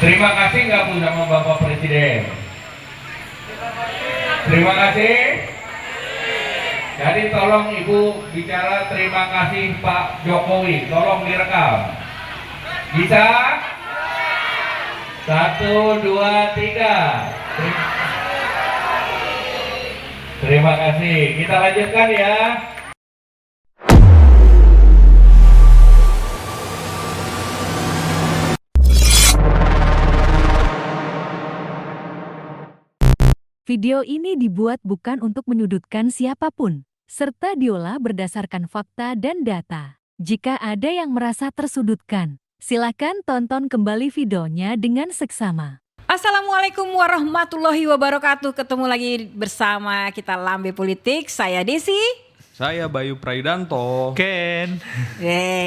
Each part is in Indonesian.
Terima kasih nggak Bu sama Bapak Presiden? Terima kasih. Jadi tolong Ibu bicara terima kasih Pak Jokowi, tolong direkam. Bisa? 1, 2, 3. Terima kasih. Kita lanjutkan ya. Video ini dibuat bukan untuk menyudutkan siapapun, serta diolah berdasarkan fakta dan data. Jika ada yang merasa tersudutkan, silakan tonton kembali videonya dengan seksama. Assalamualaikum warahmatullahi wabarakatuh. Ketemu lagi bersama kita Lambe Politik. Saya Desi. Saya Bayu Praidanto. Ken.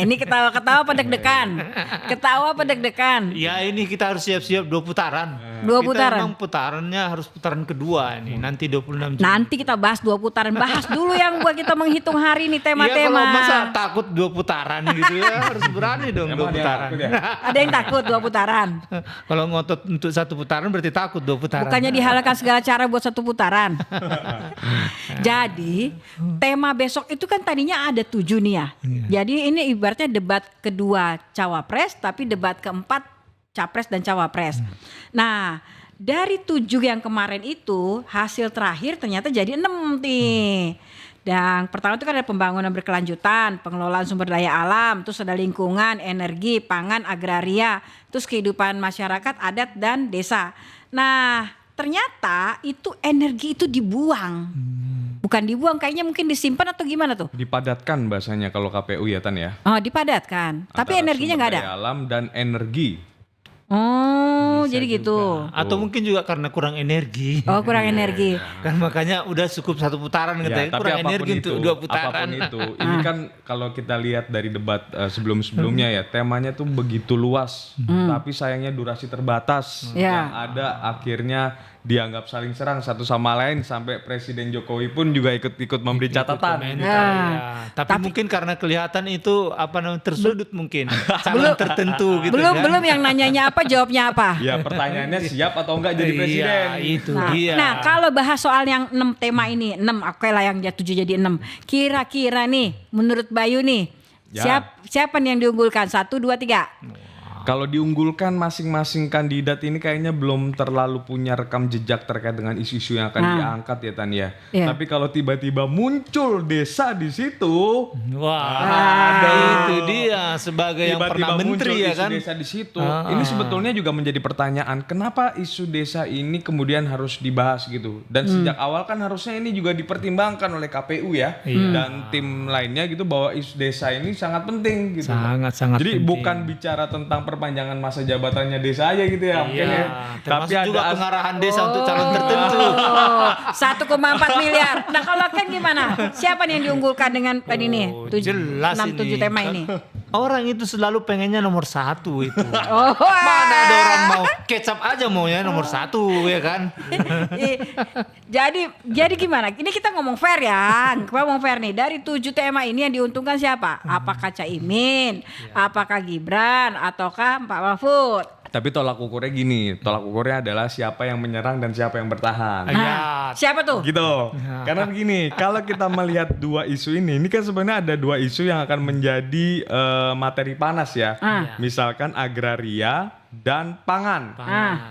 Ini ketawa-ketawa apa deg-degan? Ketawa apa deg-degan? Ya ini kita harus siap-siap 2 putaran. 2 putaran? Kita emang putarannya harus putaran kedua ini. Nanti 26 Juni. Nanti kita bahas 2 putaran. Bahas dulu yang buat kita menghitung hari ini Ya tema-tema. kalau masa takut 2 putaran gitu ya harus berani dong 2 putaran. Ada yang takut 2 putaran? Kalau ngotot untuk 1 putaran berarti takut 2 putaran. Bukannya dihalalkan segala cara buat 1 putaran. Jadi tema besok itu kan tadinya ada 7 nih ya. Jadi ini ibaratnya debat kedua cawapres, tapi debat keempat capres dan cawapres. Nah dari 7 yang kemarin itu hasil terakhir ternyata jadi 6 nih. Dan pertama itu kan ada pembangunan berkelanjutan, pengelolaan sumber daya alam, terus ada lingkungan, energi, pangan, agraria, terus kehidupan masyarakat, adat dan desa. Nah ternyata itu energi itu dibuang. Bukan dibuang, kayaknya mungkin disimpan atau gimana tuh? Dipadatkan bahasanya kalau KPU ya Tan ya. Oh dipadatkan, tapi Antara energinya nggak ada? sumber daya alam dan energi. Oh Bisa jadi gitu. Atau mungkin juga karena kurang energi. Oh kurang energi. Kan makanya udah cukup 1 putaran katanya. Ya, tapi Kurang apapun energi itu, untuk 2 putaran. apapun itu, ini kan kalau kita lihat dari debat sebelum-sebelumnya ya, temanya tuh begitu luas, tapi sayangnya durasi terbatas. Ya. Yang ada akhirnya dianggap saling serang satu sama lain sampai Presiden Jokowi pun juga ikut memberi catatan. Komentar, Ya. ya. Tapi mungkin karena kelihatan itu apa namanya tersudut mungkin calon tertentu gitu kan. Belum yang nanyanya apa jawabnya apa. Ya pertanyaannya siap atau enggak jadi presiden? Iya, itu Nah, dia. nah kalau bahas soal yang 6 tema ini, 6 oke lah yang 7 jadi 6. Kira-kira nih menurut Bayu nih, Ya. siapa nih yang diunggulkan? 1, 2, 3. Kalau diunggulkan masing-masing kandidat ini kayaknya belum terlalu punya rekam jejak terkait dengan isu-isu yang akan diangkat ya Tan ya. Iya. Tapi kalau tiba-tiba muncul desa di situ, Wah, itu dia sebagai yang pernah menteri ya isu kan. desa di situ. Ini sebetulnya juga menjadi pertanyaan, kenapa isu desa ini kemudian harus dibahas gitu? Dan sejak awal kan harusnya ini juga dipertimbangkan oleh KPU ya dan tim lainnya gitu bahwa isu desa ini sangat penting gitu. Sangat Jadi penting. bukan bicara tentang perpanjangan masa jabatannya desa aja gitu ya mungkin ya. Termasuk juga pengarahan desa untuk calon tertentu. Oh, 1,4 miliar. Nah kalau Ken gimana? Siapa nih yang diunggulkan dengan tadi nih? Jelas 6-7 ini. tema ini. Orang itu selalu pengennya nomor 1 itu. Oh, Mana ada orang mau kecap aja maunya nomor 1 ya kan. jadi gimana? Ini kita ngomong fair ya. Kita ngomong fair nih. Dari 7 tema ini yang diuntungkan siapa? Apakah Caimin? Apakah Gibran? Ataukah Pak Mahfud? Tapi tolak ukurnya gini, tolak ukurnya adalah siapa yang menyerang dan siapa yang bertahan. Ya, Siapa tuh? Gitu. Karena begini, kalau kita melihat 2 isu ini kan sebenarnya ada 2 isu yang akan menjadi materi panas ya. Misalkan agraria dan pangan.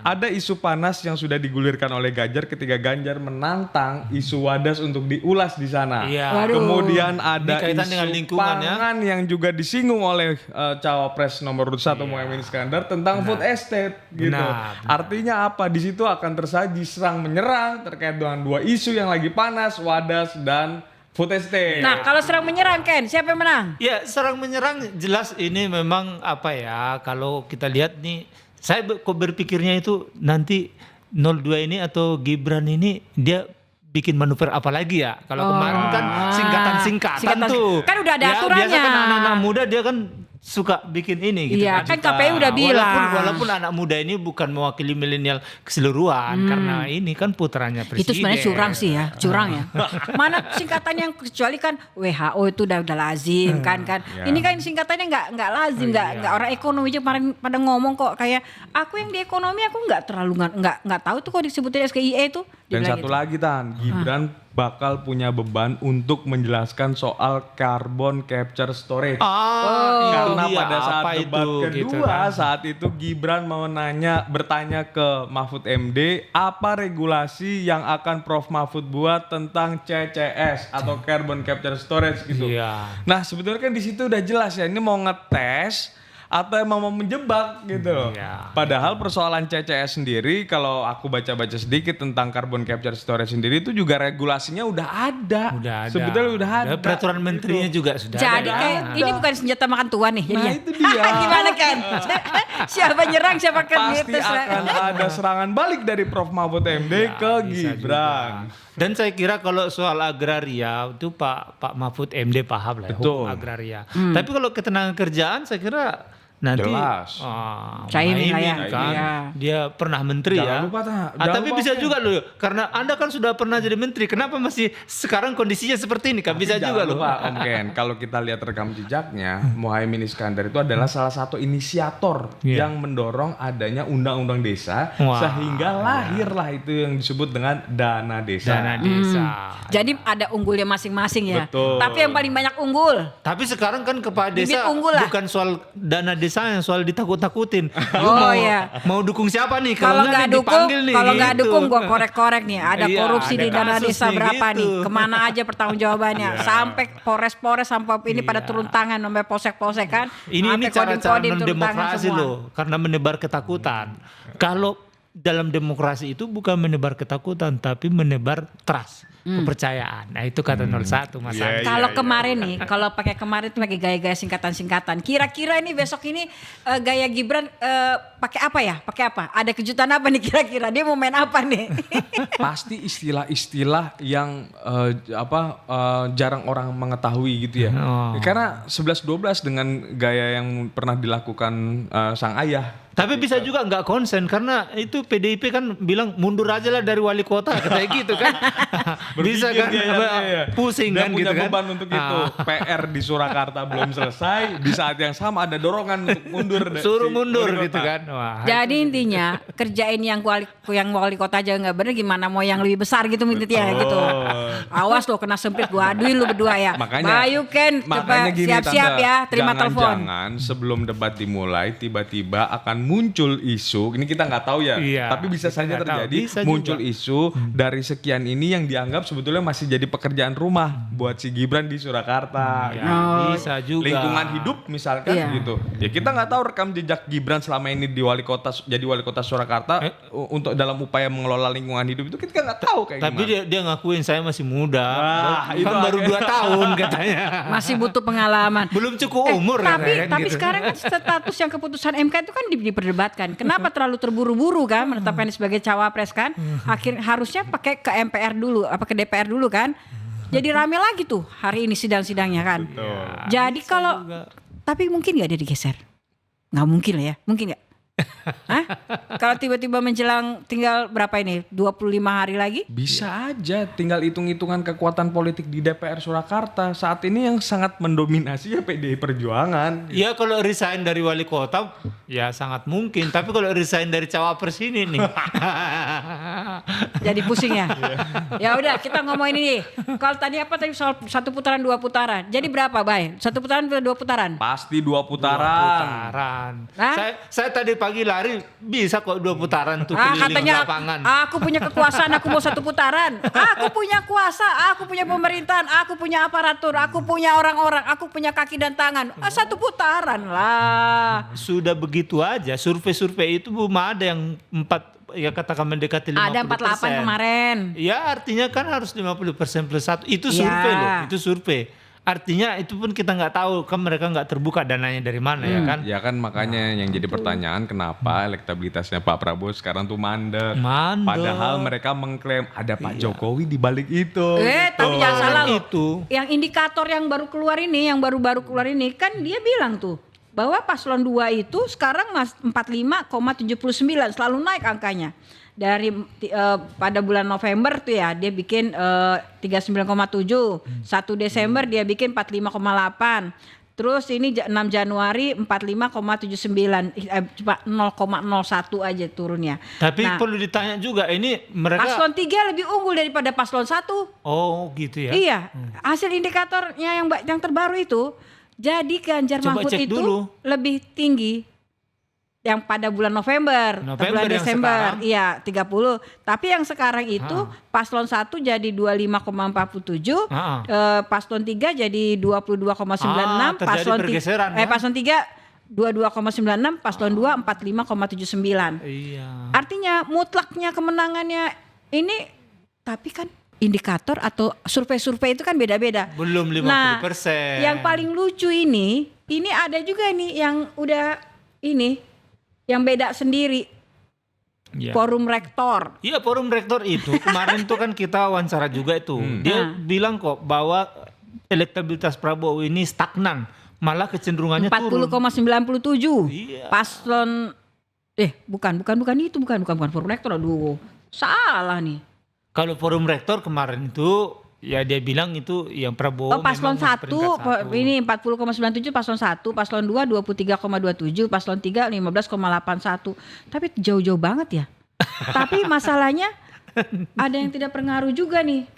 Ada isu panas yang sudah digulirkan oleh Ganjar ketika Ganjar menantang isu wadas untuk diulas di sana. Iya. Waduh. Kemudian ada Ini kaitan isu dengan lingkungan ya. pangan yang juga disinggung oleh cawapres nomor 1 Muhaimin Iskandar tentang food estate gitu. Benar. Artinya apa? Di situ akan tersaji serang menyerang terkait dengan 2 isu yang lagi panas, wadas dan food estate. Nah kalau serang menyerang Ken, siapa yang menang? Ya, serang menyerang jelas ini memang apa ya, kalau kita lihat nih, saya kok berpikirnya itu nanti 02 ini atau Gibran ini dia bikin manuver apa lagi ya? Kalau kemarin kan singkatan-singkatan tuh. Kan udah ada ya, aturannya. Biasa kan anak-anak muda dia kan suka bikin ini gitu Iya, kan KPU udah bilang. Walaupun anak muda ini bukan mewakili milenial keseluruhan karena ini kan putranya presiden. Itu sebenarnya curang sih ya, curang ya. Mana singkatan yang kecuali kan WHO itu udah lazim kan. Ini kan singkatannya nggak lazim, nggak orang ekonomi aja kemarin pada ngomong kok kayak aku yang di ekonomi aku nggak terlalu nggak tahu tuh kok disebutin SKIE itu. Dan Dibilang satu gitu. lagi Tan, Gibran bakal punya beban untuk menjelaskan soal carbon capture storage. Karena itu dia, pada saat apa debat itu, kedua gitu kan. saat itu Gibran mau bertanya ke Mahfud MD apa regulasi yang akan Prof Mahfud buat tentang CCS atau carbon capture storage gitu. Iya. Nah sebetulnya kan di situ udah jelas ya ini mau ngetes atau emang mau menjebak gitu loh. Iya. Padahal persoalan CCS sendiri kalau aku baca-baca sedikit tentang carbon capture storage sendiri itu juga regulasinya udah ada. Udah ada. Sebetulnya udah ada. Peraturan menterinya juga sudah Jadi ada. kayak ini bukan senjata makan tuan nih jadinya. Nah, itu dia. Gimana kan? Siapa nyerang siapa kan Pasti akan ada serangan balik dari Prof Mahfud MD ke Ya, bisa Gibran. juga. Dan saya kira kalau soal agraria itu Pak Mahfud MD paham lah ya, Betul. hukum agraria. Tapi kalau ketenaga kerjaan saya kira nanti Jelas. Caimin lah ya. kan Iya. dia pernah menteri Jangan ya. lupa, jangan Tapi lupa, bisa Ken. juga loh karena Anda kan sudah pernah jadi menteri. Kenapa masih sekarang kondisinya seperti ini kan bisa juga loh. Lupa, Om Ken, kalau kita lihat rekam jejaknya, Muhaimin Iskandar itu adalah salah satu inisiator Iya. yang mendorong adanya undang-undang desa Wah. sehingga lahirlah itu yang disebut dengan dana desa. Dana desa. Jadi ada unggulnya masing-masing ya. Betul. Tapi yang paling banyak unggul. Tapi sekarang kan kepala Bibit desa unggul lah. bukan soal dana desanya, soal ditakut-takutin. Lu Oh, mau, iya. mau dukung siapa nih? Kalau nggak nggak nih dukung, dipanggil nih, kalau nggak gitu. dukung gua korek-korek nih. Ada Iya, korupsi ada di dana kasus desa nih, berapa gitu. nih? Kemana aja pertanggungjawabannya? Sampai Polres sampai ini pada Iya. turun tangan, sampai polsek kan? Ini Sampai cara-cara kodim-kodim turun tangan non-demokrasi semua. loh, karena menebar ketakutan. Kalau dalam demokrasi itu bukan menebar ketakutan, tapi menebar trust, kepercayaan. Nah itu kata 01 Mas Iya, Andi. Kalau kemarin nih, kalau pakai kemarin itu pakai gaya-gaya singkatan-singkatan. Kira-kira ini besok ini gaya Gibran pakai apa ya? Pakai apa? Ada kejutan apa nih kira-kira? Dia mau main apa nih? Pasti istilah-istilah yang jarang orang mengetahui gitu ya. Oh. Karena 11-12 dengan gaya yang pernah dilakukan sang ayah. Tapi bisa juga nggak konsen karena itu PDIP kan bilang mundur aja lah dari wali kota katanya gitu kan. Bisa Berpikir kan dia, ya. pusing Dia kan punya gitu kan. beban untuk itu. PR di Surakarta belum selesai, di saat yang sama ada dorongan untuk mundur. Suruh si mundur wali gitu kota. kan. Wah. Jadi intinya kerjain yang wali kota aja nggak bener, gimana mau yang lebih besar gitu intinya gitu. Awas lo kena semprit gua aduin lu berdua ya. Makanya Bayu Ken coba gini, siap-siap Tante, ya terima telepon. Jangan sebelum debat dimulai tiba-tiba akan muncul isu. Ini kita nggak tahu ya, Iya, tapi bisa kita saja nggak tahu. terjadi Bisa muncul juga. isu dari sekian ini yang dianggap sebetulnya masih jadi pekerjaan rumah buat si Gibran di Surakarta. Ya, Oh. bisa juga. Lingkungan hidup misalkan Iya. gitu. Ya kita nggak tahu rekam jejak Gibran selama ini di jadi wali kota Surakarta untuk dalam upaya mengelola lingkungan hidup itu kita nggak tahu kayak Tapi gimana. dia ngakuin saya masih muda. Wah, itu Kan baru akhirnya. 2 tahun katanya. Masih butuh pengalaman. Belum cukup umur tapi katanya kan gitu. sekarang kan status yang keputusan MK itu kan diperdebatkan. Kenapa terlalu terburu-buru kan menetapkan dia sebagai cawapres kan? Harusnya pakai ke MPR dulu, apa ke DPR dulu kan? Jadi rame lagi tuh hari ini sidang-sidangnya kan. Jadi kalau tapi mungkin nggak dia digeser? Nggak mungkin lah ya, mungkin nggak? Hah? Kalau tiba-tiba menjelang tinggal berapa ini? 25 hari lagi? Bisa aja, tinggal hitung-hitungan kekuatan politik di DPR Surakarta. Saat ini yang sangat mendominasi ya PDI Perjuangan. Ya kalau resign dari wali kota ya sangat mungkin. Tapi kalau resign dari cawapres ini nih. Jadi pusing ya. Ya udah kita ngomongin ini. Kalau tadi apa tadi soal 1 putaran 2 putaran. Jadi berapa, Bay? 1 putaran atau 2 putaran? Pasti 2 putaran. Putaran. Hah? Saya tadi pagi lari bisa kok 2 putaran tuh Ah, keliling katanya lapangan. aku punya kekuasaan, aku mau 1 putaran. Aku punya kuasa, aku punya pemerintahan, aku punya aparatur, aku punya orang-orang, aku punya kaki dan tangan. 1 putaran lah. Sudah begitu aja. Survei-survei itu belum ada yang 4 ya katakan mendekati 50%. Ada 48 kemarin. Ya artinya kan harus 50% plus 1. Itu Ya. survei loh, itu survei. Artinya itu pun kita nggak tahu kan mereka nggak terbuka dananya dari mana ya kan. Ya kan makanya yang jadi pertanyaan kenapa elektabilitasnya Pak Prabowo sekarang tuh mandek. Mandek. Padahal mereka mengklaim ada Pak Jokowi di balik itu. Tapi jangan salah loh. Itu. Yang indikator yang baru keluar ini, yang baru-baru keluar ini kan dia bilang tuh bahwa paslon 2 itu sekarang 45,79 selalu naik angkanya. Dari pada bulan November tuh ya dia bikin 39,7, 1 Desember dia bikin 45,8. Terus ini 6 Januari 45,79, cuma 0,01 aja turunnya. Tapi Nah, perlu ditanya juga, ini mereka paslon 3 lebih unggul daripada paslon 1. oh gitu ya. Iya, hasil indikatornya yang terbaru itu, jadi Ganjar Coba Mahfud cek itu dulu. lebih tinggi yang pada bulan November November bulan yang Desember, sekarang. iya 30. Tapi yang sekarang itu paslon 1 jadi 25,47, paslon 3 jadi 22,96, terjadi paslon pergeseran, ya? paslon 3 22,96, paslon 2 45,79. Iya. Artinya mutlaknya kemenangannya ini, tapi kan indikator atau survei-survei itu kan beda-beda. Belum 50%. Nah, yang paling lucu ini ada juga nih yang udah ini yang beda sendiri. Iya. Forum Rektor. Iya, forum rektor itu kemarin tuh kan kita wawancara juga itu. Dia bilang kok bahwa elektabilitas Prabowo ini stagnan, malah kecenderungannya turun. 40,97. Iya. Paslon bukan Forum Rektor. Aduh, salah nih. Kalau forum rektor kemarin itu ya dia bilang itu yang Prabowo Paslon memang masih 1 peringkat 1. ini 40,97 paslon 1, paslon 2 23,27, paslon 3 15,81. Tapi jauh-jauh banget ya. Tapi masalahnya ada yang tidak pengaruh juga nih.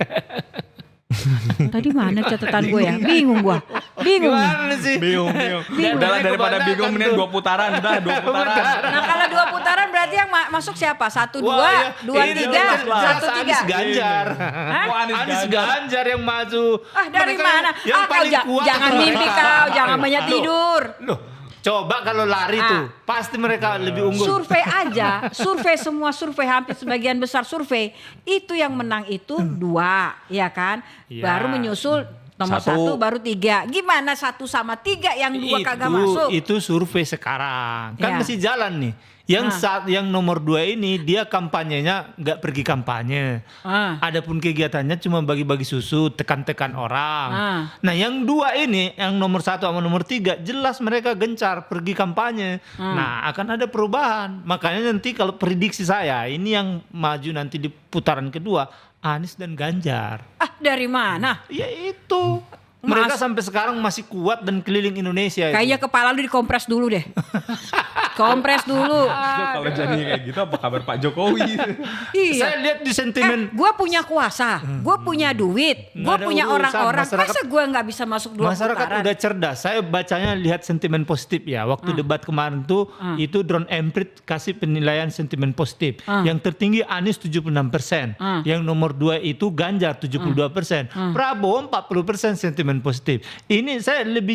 Tadi mana catatan gue ya? Bingung gue. Bingung nih. Gimana sih? Bingung. Udahlah daripada Kebanyakan bingung mending tuh. 2 putaran, udah 2 putaran. Nah kalau 2 putaran berarti yang masuk siapa? 1, 2, Wah, 2, iya. 3, Ini jelas 1, Anies 3. Ganjar. Oh, Anies Ganjar yang maju. Dari Mereka mana? Yang Kau paling kuat jangan itu mimpi mereka. kau, jangan banyak Loh, tidur. Loh, coba kalau lari tuh pasti mereka lebih unggul. Survei semua survei hampir sebagian besar survei itu yang menang itu 2, ya kan? Iya. Baru menyusul nomor 1 baru 3. Gimana 1 sama 3 yang 2 kagak masuk? Itu survei sekarang. Kan Ya. masih jalan nih. Yang nomor 2 ini dia kampanyenya nggak pergi kampanye. Adapun kegiatannya cuma bagi-bagi susu, tekan-tekan orang. Nah, yang 2 ini, yang nomor 1 sama nomor 3 jelas mereka gencar pergi kampanye. Nah, akan ada perubahan. Makanya nanti kalau prediksi saya, ini yang maju nanti di putaran kedua Anies dan Ganjar. Dari mana? Ya itu. Mereka sampai sekarang masih kuat dan keliling Indonesia. Kayaknya kepala lu dikompres dulu deh. Kompres dulu. Kalau jadinya kayak gitu apa kabar Pak Jokowi? Iya. Saya lihat di sentimen Gue punya kuasa, gue punya duit, gue Nggak ada punya urusan. orang-orang. Masyarakat- Masa gue nggak bisa masuk 2 masyarakat putaran? udah cerdas. Saya bacanya lihat sentimen positif ya. Waktu debat kemarin tuh itu Drone Emprit kasih penilaian sentimen positif. Yang tertinggi Anies 76%. Yang nomor 2 itu Ganjar 72%. Prabowo 40% sentimen positif. Ini saya lebih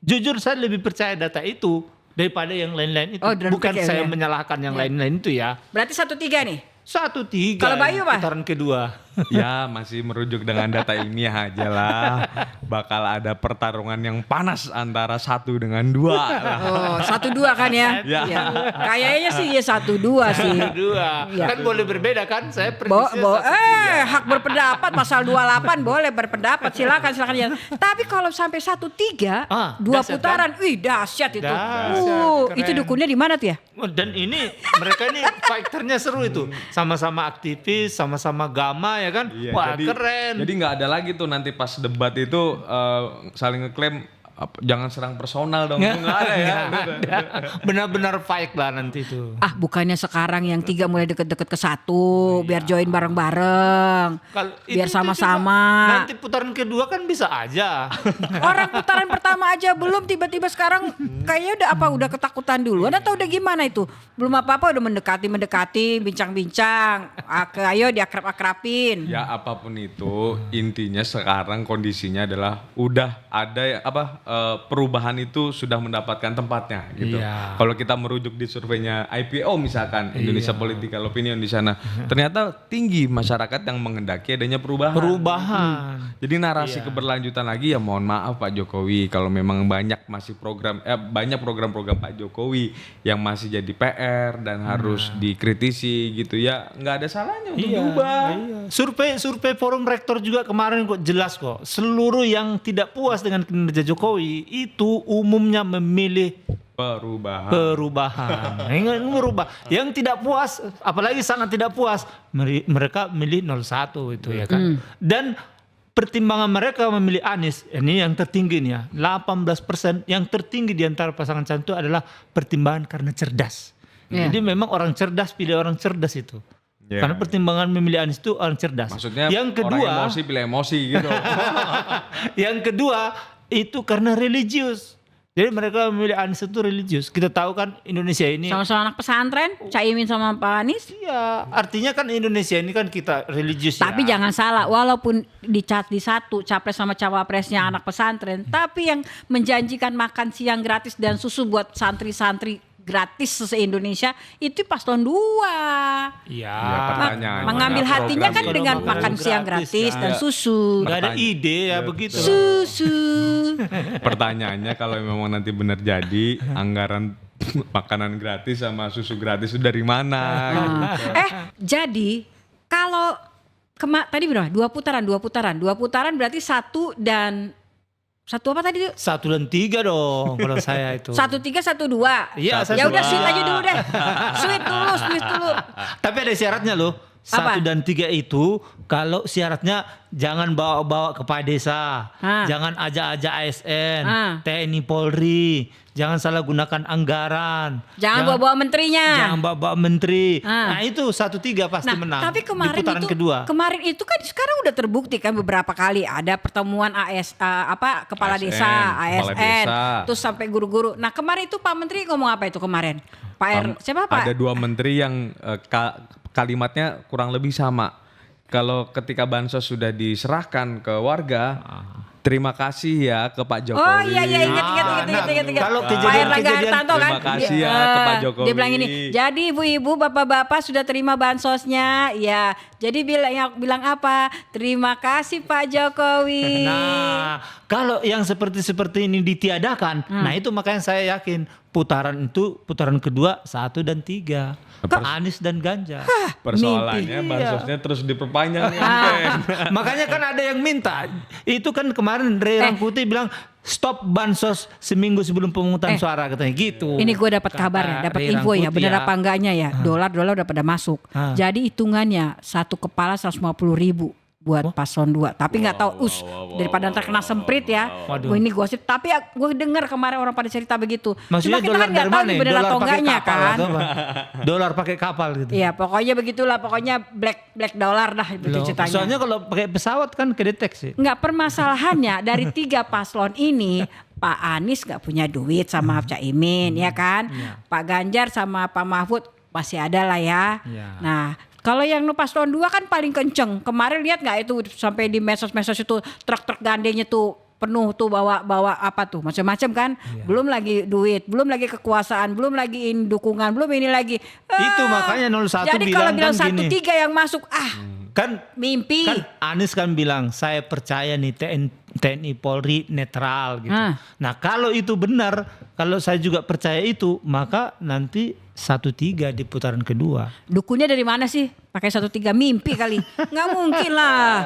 jujur saya lebih percaya data itu daripada yang lain-lain itu. Oh, Drone Bukan Emprit saya ya. menyalahkan yang lain-lain itu ya. Berarti 1-3 nih. 1-3 Kalau Bayu, Pak? putaran kedua. Ya masih merujuk dengan data ilmiah aja lah. Bakal ada pertarungan yang panas antara 1 dengan 2 lah. Oh, 1-2 kan ya? Ya. Iya. Kayaknya sih ya 1-2 sih. Kedua. Iya. Kan boleh berbeda kan? Saya prediksi Hak berpendapat pasal 28 boleh berpendapat, silakan ya. Tapi kalau sampai 1-3, 2 dahsyat putaran, wih dahsyat itu. Dahsyat, Itu keren. dukunnya di mana tuh ya? Dan ini mereka ini fighternya seru itu. Sama-sama aktivis, sama-sama gama ya kan? Iya, Wah, jadi, keren. Jadi nggak ada lagi tuh nanti pas debat itu saling ngeklaim jangan serang personal dong. Itu nggak ada ya. Benar-benar fight lah nanti itu. Bukannya sekarang yang 3 mulai deket-deket ke 1, biar join bareng-bareng. Kalau Biar itu sama-sama. juga Nanti putaran kedua kan bisa aja. Orang putaran pertama aja belum, tiba-tiba sekarang kayaknya udah ketakutan duluan atau udah gimana itu? Belum apa-apa udah mendekati, bincang-bincang. Ayo diakrab-akrapin. Ya apapun itu intinya sekarang kondisinya adalah udah ada perubahan itu sudah mendapatkan tempatnya gitu. Iya. Kalau kita merujuk di surveinya IPO misalkan Indonesia Political Opinion di sana, ternyata tinggi masyarakat yang menghendaki adanya perubahan. Jadi narasi keberlanjutan lagi ya mohon maaf Pak Jokowi kalau memang banyak program-program Pak Jokowi yang masih jadi PR dan harus dikritisi gitu ya, nggak ada salahnya untuk diubah. Survei forum rektor juga kemarin kok jelas kok. Seluruh yang tidak puas dengan kinerja Jokowi Jokowi itu umumnya memilih perubahan. Yang merubah. Yang tidak puas, apalagi sangat tidak puas, mereka milih 01 itu ya kan. Dan pertimbangan mereka memilih Anies, ini yang tertinggi nih ya, 18%. Yang tertinggi di antara pasangan calon itu adalah pertimbangan karena cerdas. Jadi memang orang cerdas pilih orang cerdas itu. Karena pertimbangan memilih Anies itu orang cerdas. Maksudnya yang kedua, orang emosi pilih emosi gitu. yang kedua itu karena religius. Jadi mereka memilih Anies itu religius. Kita tahu kan Indonesia ini. Sama-sama anak pesantren, Caimin sama Pak Anies. Iya, artinya kan Indonesia ini kan kita religius. Tapi ya. jangan salah, walaupun di satu capres sama cawapresnya anak pesantren, tapi yang menjanjikan makan siang gratis dan susu buat santri-santri gratis se-Indonesia itu paslon 2. Iya. Pertanyaannya, Mengambil hatinya kan program dengan program makan siang gratis ya. dan susu. Gak ada ide ya begitu. Susu. Pertanyaannya kalau memang nanti benar jadi anggaran makanan gratis sama susu gratis itu dari mana? Gitu. Jadi kalau tadi berapa? Dua putaran berarti satu apa tadi? 1 dan 3 dong kalau saya itu. 1, 3, 1, 2. Iya, Ya udah 1, 2. sweet aja dulu deh. Sweet dulu. Tapi ada syaratnya loh. Apa? 1 dan 3 itu kalau syaratnya jangan bawa-bawa kepala desa, jangan ajak-ajak ASN, TNI Polri, jangan salah gunakan anggaran, Jangan bawa-bawa menterinya. jangan bawa-bawa menteri. Nah itu 1, 3 pasti menang. Tapi di putaran kedua. Kemarin itu kan sekarang udah terbukti kan beberapa kali ada pertemuan kepala ASN, desa, kepala ASN, desa. terus sampai guru-guru. Nah kemarin itu Pak Menteri ngomong apa itu kemarin? Siapa Pak? Ada 2 menteri yang kalimatnya kurang lebih sama. Kalau ketika bansos sudah diserahkan ke warga, terima kasih ya ke Pak Jokowi. Oh iya ingat. Kalau Pak Erlangga kejadian- Hartarto kan. Terima kasih ya ke Pak Jokowi. Dia bilang ini, jadi ibu-ibu, bapak-bapak sudah terima bansosnya, ya. Jadi bilang apa? Terima kasih Pak Jokowi. Nah, kalau yang seperti ini ditiadakan, nah itu makanya saya yakin putaran kedua 1 dan 3. Anies dan Ganjar. Persoalannya Mimpi. bansosnya terus diperpanjang nih. Makanya kan ada yang minta. Itu kan kemarin Ray Rangkuti bilang stop bansos seminggu sebelum pemungutan suara katanya gitu. Ini gue dapat Kata kabar ya, dapat Ray info ya, Rangkuti benar apa enggaknya ya. Dolar udah pada masuk. Jadi hitungannya satu kepala 150.000 buat paslon 2. Tapi nggak tahu daripada ntar kena semprit ya. Waduh. Ini gosip. Tapi gue dengar kemarin orang pada cerita begitu. Maksudnya Cuma kita dolar kan nggak dari tahu mana? ini benar Dolar atau pakai enggaknya kapal kan. atau apa? Dolar pakai kapal gitu. Iya pokoknya begitulah. Pokoknya black dollar dah itu Loh, ceritanya. soalnya kalau pakai pesawat kan kedeteksi. Nggak, permasalahannya dari 3 paslon ini Pak Anies nggak punya duit sama Caimin ya kan. Pak Ganjar sama Pak Mahfud masih ada lah ya. Iya. Nah kalau yang paslon 2 kan paling kenceng. Kemarin lihat nggak itu sampai di medsos-medsos itu truk-truk gandengnya tuh penuh tuh bawa apa tuh macam-macam kan. Belum lagi duit, belum lagi kekuasaan, belum lagi dukungan, belum ini lagi. Itu makanya 01 jadi kalau bilang kan 1, gini. 3 yang masuk Kan mimpi. Kan Anies kan bilang saya percaya nih TNI Polri netral gitu. Nah kalau itu benar, kalau saya juga percaya itu, maka nanti 1-3 di putaran kedua. Dukunnya dari mana sih? Pakai 1-3 mimpi kali. Nggak mungkin lah.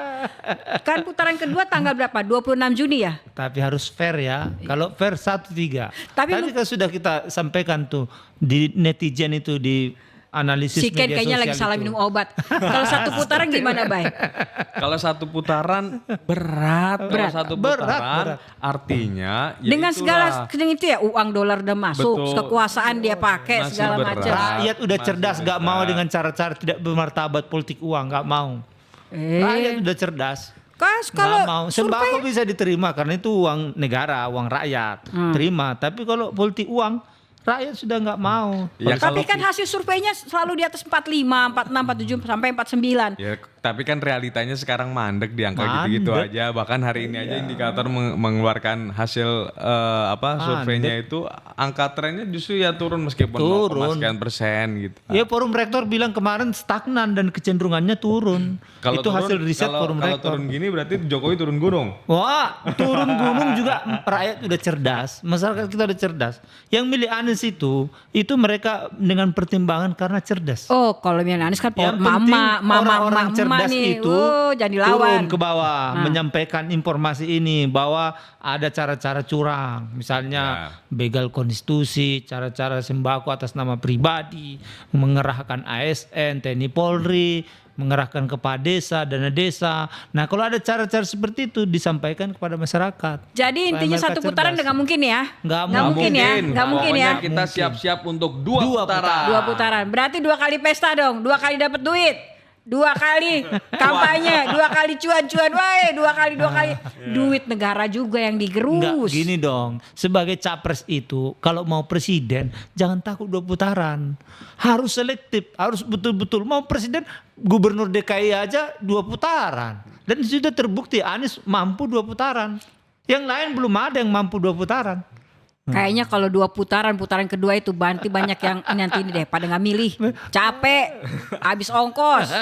Kan putaran kedua tanggal berapa? 26 Juni ya? Tapi harus fair ya. Kalau fair 1-3. Tapi Tadi kan sudah kita sampaikan tuh di netizen itu di analisis Si Ken media kayaknya sosial lagi salah itu. minum obat. Kalau satu putaran gimana, Bay? Kalau 1 putaran berat. Kalau 1 putaran Berat. artinya ya Dengan itulah. segala itu ya uang dolar udah masuk, Betul. kekuasaan dia pakai Masih segala berat. macam. Rakyat udah Masih cerdas, gak berat. mau dengan cara-cara tidak bermartabat politik uang, gak mau. Rakyat udah cerdas. Kas Nggak kalau mau. survei Sembako bisa diterima karena itu uang negara, uang rakyat. Terima. Tapi kalau politik uang, rakyat sudah nggak mau. Ya, tapi kalau kan hasil surveinya selalu di atas 45, 46, 47 sampai 49. Ya, tapi kan realitanya sekarang mandek di angka Mandek. gitu-gitu aja. Bahkan hari ini aja indikator mengeluarkan hasil surveinya itu angka trennya justru ya turun meskipun 0, sekian persen gitu. Ya forum rektor bilang kemarin stagnan dan kecenderungannya turun. Itu hasil riset forum kalau rektor. turun gini berarti Jokowi turun gunung. Wah, turun gunung juga rakyat udah cerdas. Masyarakat kita udah cerdas. Yang milih Anies Anies itu mereka dengan pertimbangan karena cerdas. Oh, kalau milih Anies kan Yang penting orang-orang cerdas nih. itu jadi lawan. turun ke bawah menyampaikan informasi ini bahwa ada cara-cara curang, misalnya begal konstitusi, cara-cara sembako atas nama pribadi, mengerahkan ASN, TNI Polri, mengerahkan kepala desa, dana desa. Nah, kalau ada cara-cara seperti itu disampaikan kepada masyarakat. Jadi Supaya intinya mereka satu putaran cerdas. nggak mungkin ya? Nggak mungkin ya? Nggak mungkin ya? Pokoknya kita siap-siap untuk dua Dua putaran. 2 putaran. Berarti 2 kali pesta dong, 2 kali dapat duit. 2 kali kampanye, 2 kali cuan-cuan, wae, 2 kali duit negara juga yang Enggak, digerus. gini dong. Sebagai capres itu kalau mau presiden jangan takut 2 putaran. Harus selektif, harus betul-betul mau presiden. Gubernur DKI aja 2 putaran. Dan sudah terbukti Anies mampu 2 putaran. Yang lain belum ada yang mampu 2 putaran. Kayaknya kalau 2 putaran kedua itu banyak yang nanti ini deh pada nggak milih, capek, habis ongkos,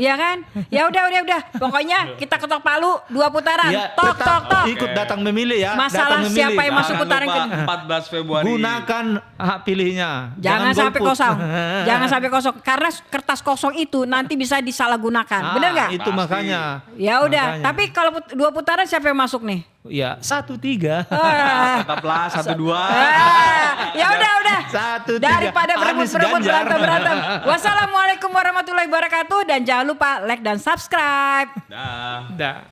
iya kan? Ya udah, pokoknya kita ketok palu 2 putaran, Ya, tok. ikut datang memilih ya. Masalah datang memilih. siapa yang masuk Jangan putaran lupa kedua. 14 Februari. Gunakan hak pilihnya. Jangan sampai golput. kosong, jangan sampai kosong, karena kertas kosong itu nanti bisa disalahgunakan, bener nggak? Itu Pasti. makanya. Ya udah, Makanya. tapi kalau 2 putaran siapa yang masuk nih? Ya 1-3. Tetaplah 1-2. Ya udah. 1-3. Daripada Anies berebut Ganjar. berantem. Wassalamualaikum warahmatullahi wabarakatuh dan jangan lupa like dan subscribe. Dah. Dah.